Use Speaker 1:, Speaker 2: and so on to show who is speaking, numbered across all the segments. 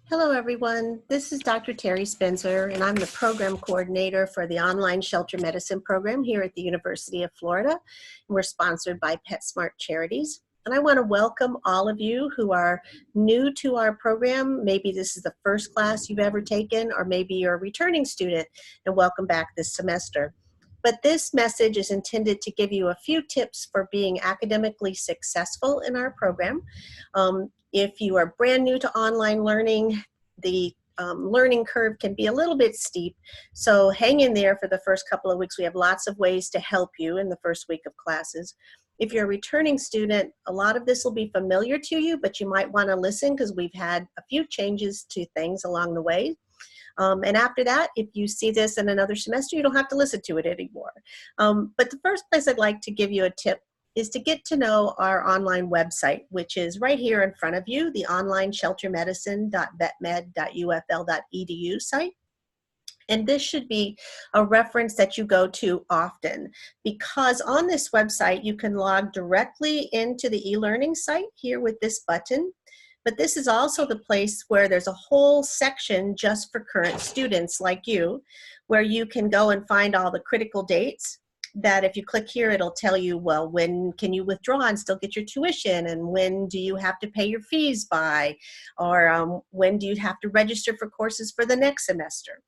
Speaker 1: Hello, everyone. This is Dr. Terry Spencer, and I'm the program coordinator for the online shelter medicine program here at the University of Florida. We're sponsored by PetSmart Charities. And I want to welcome all of you who are new to our program. Maybe this is the first class you've ever taken, or maybe you're a returning student, and welcome back this semester. But this message is intended to give you a few tips for being academically successful in our program. If you are brand new to online learning, the learning curve can be a little bit steep. So hang in there for the first couple of weeks. We have lots of ways to help you in the first week of classes. If you're a returning student, a lot of this will be familiar to you, but you might want to listen because we've had a few changes to things along the way. And after that, if you see this in another semester, you don't have to listen to it anymore. But the first place I'd like to give you a tip is to get to know our online website, which is right here in front of you, the online sheltermedicine.vetmed.ufl.edu site. And this should be a reference that you go to often, because on this website, you can log directly into the e-learning site here with this button. But this is also the place where there's a whole section just for current students like you, where you can go and find all the critical dates that if you click here, it'll tell you, well, when can you withdraw and still get your tuition? And when do you have to pay your fees by? Or when do you have to register for courses for the next semester?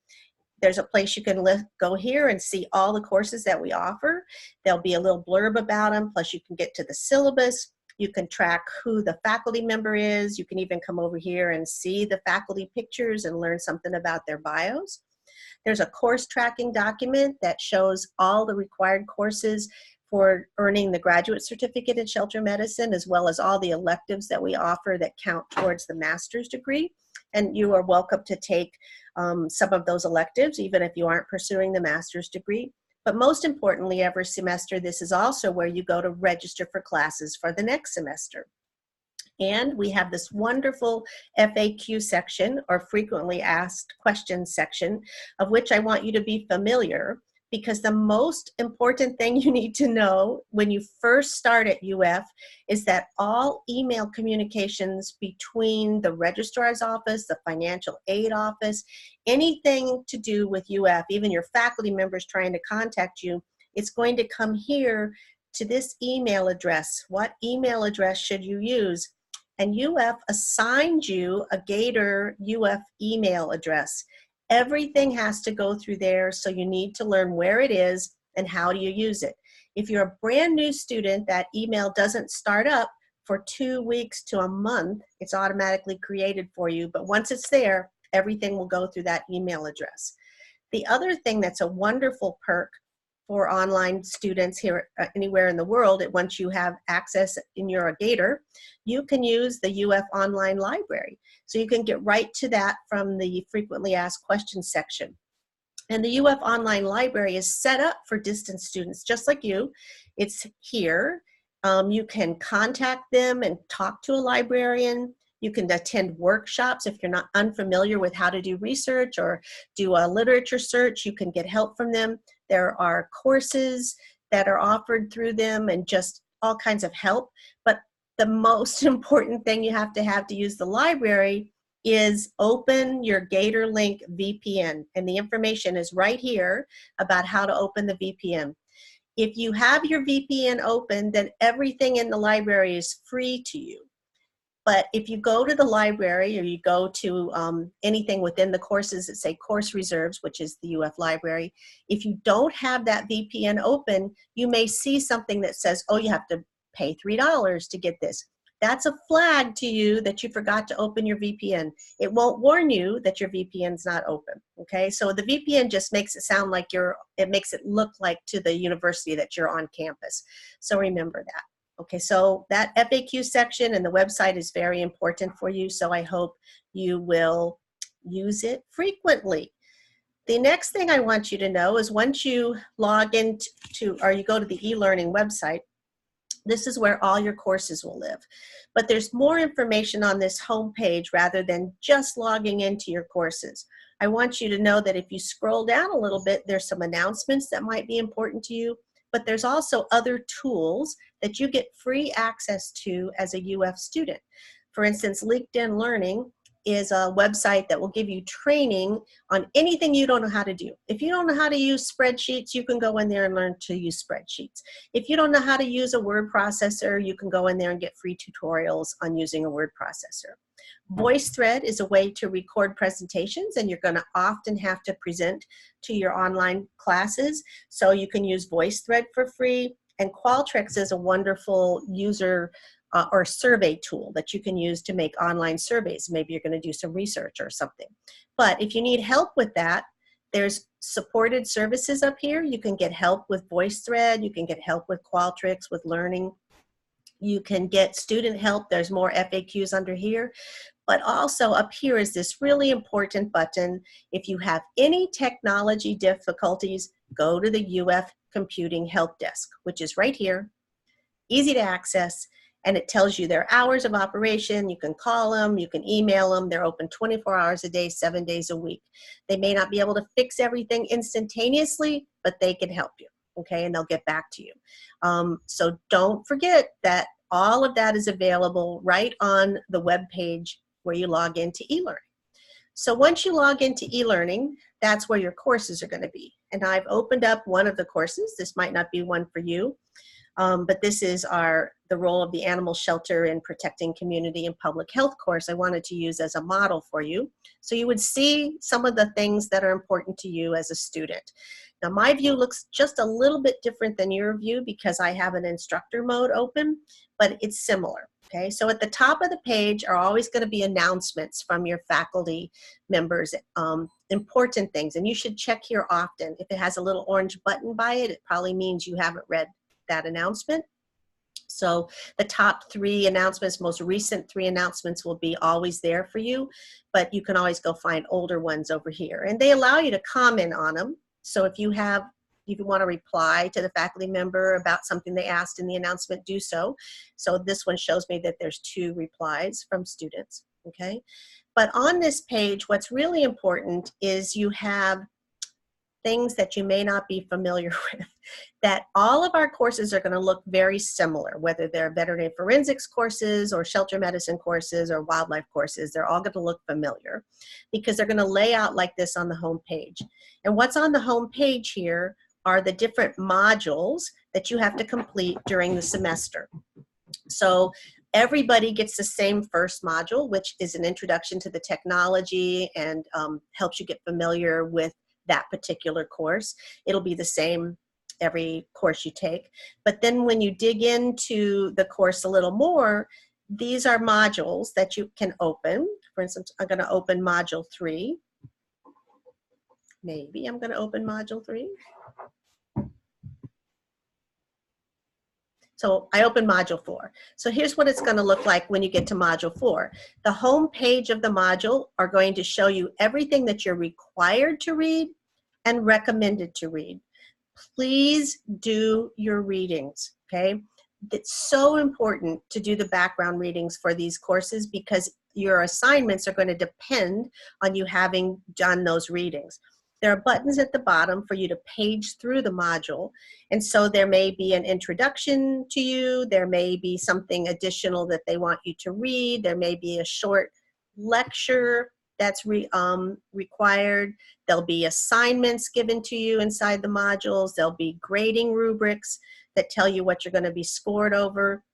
Speaker 1: There's a place you can go here and see all the courses that we offer. There'll be a little blurb about them, plus you can get to the syllabus. You can track who the faculty member is. You can even come over here and see the faculty pictures and learn something about their bios. There's a course tracking document that shows all the required courses for earning the graduate certificate in shelter medicine, as well as all the electives that we offer that count towards the master's degree. And you are welcome to take some of those electives, even if you aren't pursuing the master's degree. But most importantly, every semester, this is also where you go to register for classes for the next semester. And we have this wonderful FAQ section, or frequently asked questions section, of which I want you to be familiar, because the most important thing you need to know when you first start at UF is that all email communications between the registrar's office, the financial aid office, anything to do with UF, even your faculty members trying to contact you, it's going to come here to this email address. What email address should you use? And UF assigned you a Gator UF email address. Everything has to go through there, so you need to learn where it is and how do you use it. If you're a brand new student, that email doesn't start up for 2 weeks to a month. It's automatically created for you, but once it's there, everything will go through that email address. The other thing that's a wonderful perk for online students here anywhere in the world, once you have access and you're a Gator, you can use the UF online library. So you can get right to that from the frequently asked questions section. And the UF online library is set up for distance students just like you. It's here. You can contact them and talk to a librarian. You can attend workshops if you're not unfamiliar with how to do research or do a literature search. You can get help from them. There are courses that are offered through them and just all kinds of help. But the most important thing you have to use the library is open your GatorLink VPN. And the information is right here about how to open the VPN. If you have your VPN open, then everything in the library is free to you. But if you go to the library or you go to anything within the courses that say course reserves, which is the UF library, if you don't have that VPN open, you may see something that says, oh, you have to pay $3 to get this. That's a flag to you that you forgot to open your VPN. It won't warn you that your VPN's not open, okay? So the VPN just makes it sound like it makes it look like to the university that you're on campus. So remember that. Okay, so that FAQ section and the website is very important for you, so I hope you will use it frequently. The next thing I want you to know is once you log into, or you go to the e-learning website, this is where all your courses will live. But there's more information on this homepage rather than just logging into your courses. I want you to know that if you scroll down a little bit, there's some announcements that might be important to you, but there's also other tools that you get free access to as a UF student. For instance, LinkedIn Learning is a website that will give you training on anything you don't know how to do. If you don't know how to use spreadsheets, you can go in there and learn to use spreadsheets. If you don't know how to use a word processor, you can go in there and get free tutorials on using a word processor. VoiceThread is a way to record presentations, and you're going to often have to present to your online classes, so you can use VoiceThread for free. And Qualtrics is a wonderful user or survey tool that you can use to make online surveys. Maybe you're going to do some research or something. But if you need help with that, there's supported services up here. You can get help with VoiceThread. You can get help with Qualtrics, with learning. You can get student help. There's more FAQs under here. But also up here is this really important button. If you have any technology difficulties, go to the UF Computing Help Desk, which is right here, easy to access, and it tells you their hours of operation. You can call them, you can email them. They're open 24 hours a day, 7 days a week. They may not be able to fix everything instantaneously, but they can help you, okay, and they'll get back to you. So don't forget that all of that is available right on the web page where you log into eLearning. So once you log into eLearning, that's where your courses are going to be. And I've opened up one of the courses. This might not be one for you, but this is the role of the animal shelter in protecting community and public health course I wanted to use as a model for you. So you would see some of the things that are important to you as a student. Now my view looks just a little bit different than your view because I have an instructor mode open, but it's similar. Okay, so at the top of the page are always going to be announcements from your faculty members, important things, and you should check here often. If it has a little orange button by it, it probably means you haven't read that announcement. So the top 3 announcements, most recent 3 announcements will be always there for you, but you can always go find older ones over here. And they allow you to comment on them. So if you want to reply to the faculty member about something they asked in the announcement, do so. So this one shows me that there's 2 replies from students, okay? But on this page, what's really important is you have things that you may not be familiar with, that all of our courses are going to look very similar, whether they're veterinary forensics courses or shelter medicine courses or wildlife courses. They're all going to look familiar because they're going to lay out like this on the home page. And what's on the home page here are the different modules that you have to complete during the semester. So everybody gets the same first module, which is an introduction to the technology and helps you get familiar with that particular course. It'll be the same every course you take. But then when you dig into the course a little more, these are modules that you can open. For instance, I'm going to open module 3. Maybe I'm going to open module 3. So I open module 4. So here's what it's going to look like when you get to module 4. The home page of the module are going to show you everything that you're required to read and recommended to read. Please do your readings, okay? It's so important to do the background readings for these courses because your assignments are going to depend on you having done those readings. There are buttons at the bottom for you to page through the module, and so there may be an introduction to you, there may be something additional that they want you to read, there may be a short lecture that's required, there'll be assignments given to you inside the modules, there'll be grading rubrics that tell you what you're going to be scored over.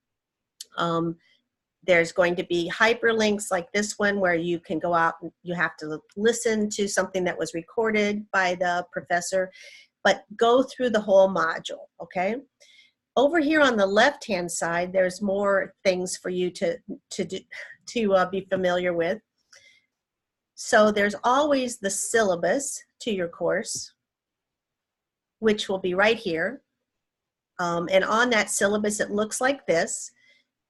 Speaker 1: There's going to be hyperlinks like this one where you can go out and you have to listen to something that was recorded by the professor, but go through the whole module, okay? Over here on the left-hand side, there's more things for you to be familiar with. So there's always the syllabus to your course, which will be right here. And on that syllabus, it looks like this.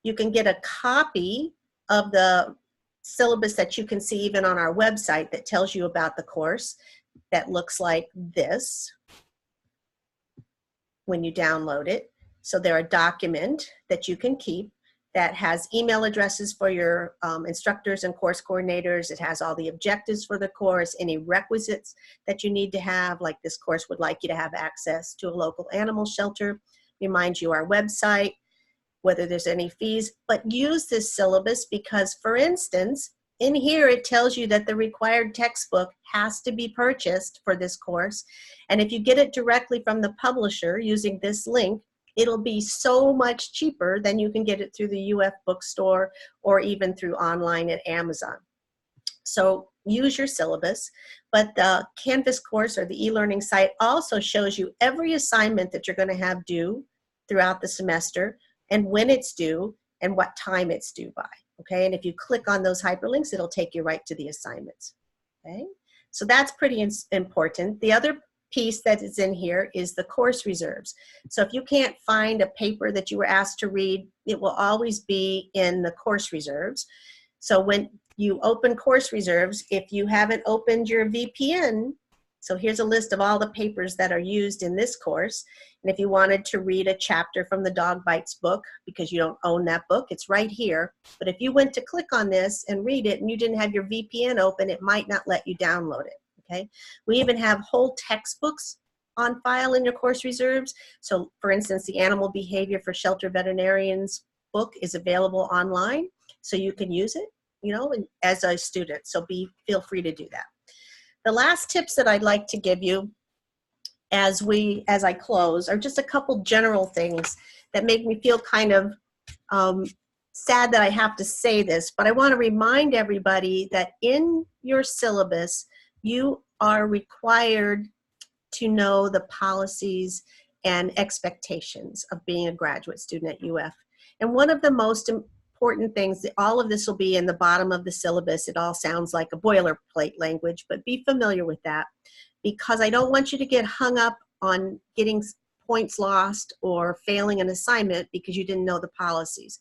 Speaker 1: You can get a copy of the syllabus that you can see even on our website that tells you about the course that looks like this when you download it. So they're a document that you can keep that has email addresses for your instructors and course coordinators. It has all the objectives for the course, any requisites that you need to have, like this course would like you to have access to a local animal shelter, reminds you our website, whether there's any fees, but use this syllabus because, for instance, In here, it tells you that the required textbook has to be purchased for this course. And if you get it directly from the publisher using this link, it'll be so much cheaper than you can get it through the UF bookstore or even through online at Amazon. So use your syllabus, but the Canvas course or the e-learning site also shows you every assignment that you're going to have due throughout the semester and when it's due and what time it's due by. Okay, and if you click on those hyperlinks, it'll take you right to the assignments. Okay, so that's pretty important. The other piece that is in here is the course reserves. So if you can't find a paper that you were asked to read, it will always be in the course reserves. So when you open course reserves, if you haven't opened your VPN, so here's a list of all the papers that are used in this course. And if you wanted to read a chapter from the Dog Bites book, because you don't own that book, it's right here. But if you went to click on this and read it and you didn't have your VPN open, it might not let you download it, okay? We even have whole textbooks on file in your course reserves. So for instance, the Animal Behavior for Shelter Veterinarians book is available online, so you can use it, you know, as a student. So feel free to do that. The last tips that I'd like to give you as I close are just a couple general things that make me feel kind of sad that I have to say this, but I want to remind everybody that in your syllabus, you are required to know the policies and expectations of being a graduate student at UF. And one of the most important things, all of this will be in the bottom of the syllabus. It all sounds like a boilerplate language, but be familiar with that, because I don't want you to get hung up on getting points lost or failing an assignment because you didn't know the policies.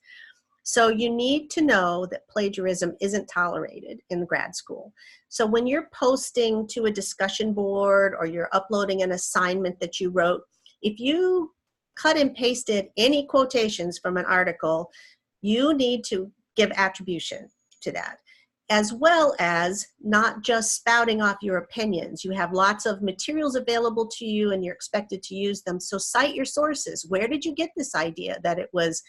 Speaker 1: So you need to know that plagiarism isn't tolerated in grad school. So when you're posting to a discussion board or you're uploading an assignment that you wrote, if you cut and pasted any quotations from an article, you need to give attribution to that, as well as not just spouting off your opinions. You have lots of materials available to you and you're expected to use them. So cite your sources. Where did you get this idea that it was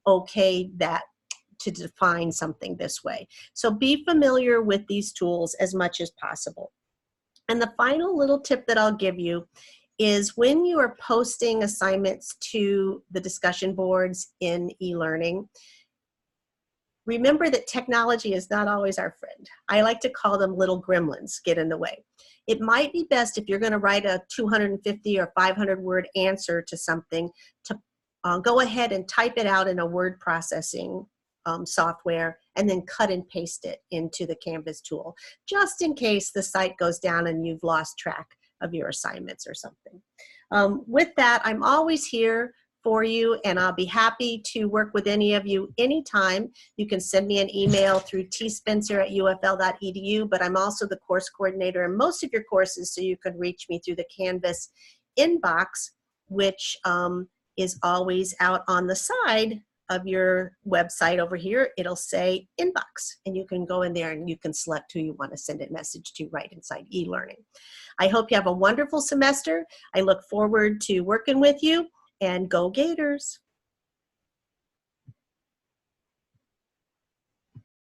Speaker 1: okay to define something this way? So be familiar with these tools as much as possible. And the final little tip that I'll give you is when you are posting assignments to the discussion boards in e-learning, remember that technology is not always our friend. I like to call them little gremlins get in the way. It might be best if you're going to write a 250 or 500 word answer to something to go ahead and type it out in a word processing software and then cut and paste it into the Canvas tool, just in case the site goes down and you've lost track of your assignments or something. With that, I'm always here for you, and I'll be happy to work with any of you anytime. You can send me an email through tspencer@ufl.edu, but I'm also the course coordinator in most of your courses, so you can reach me through the Canvas inbox, which is always out on the side of your website over here. It'll say inbox, and you can go in there and you can select who you want to send a message to right inside e-learning. I hope you have a wonderful semester. I look forward to working with you, and go Gators.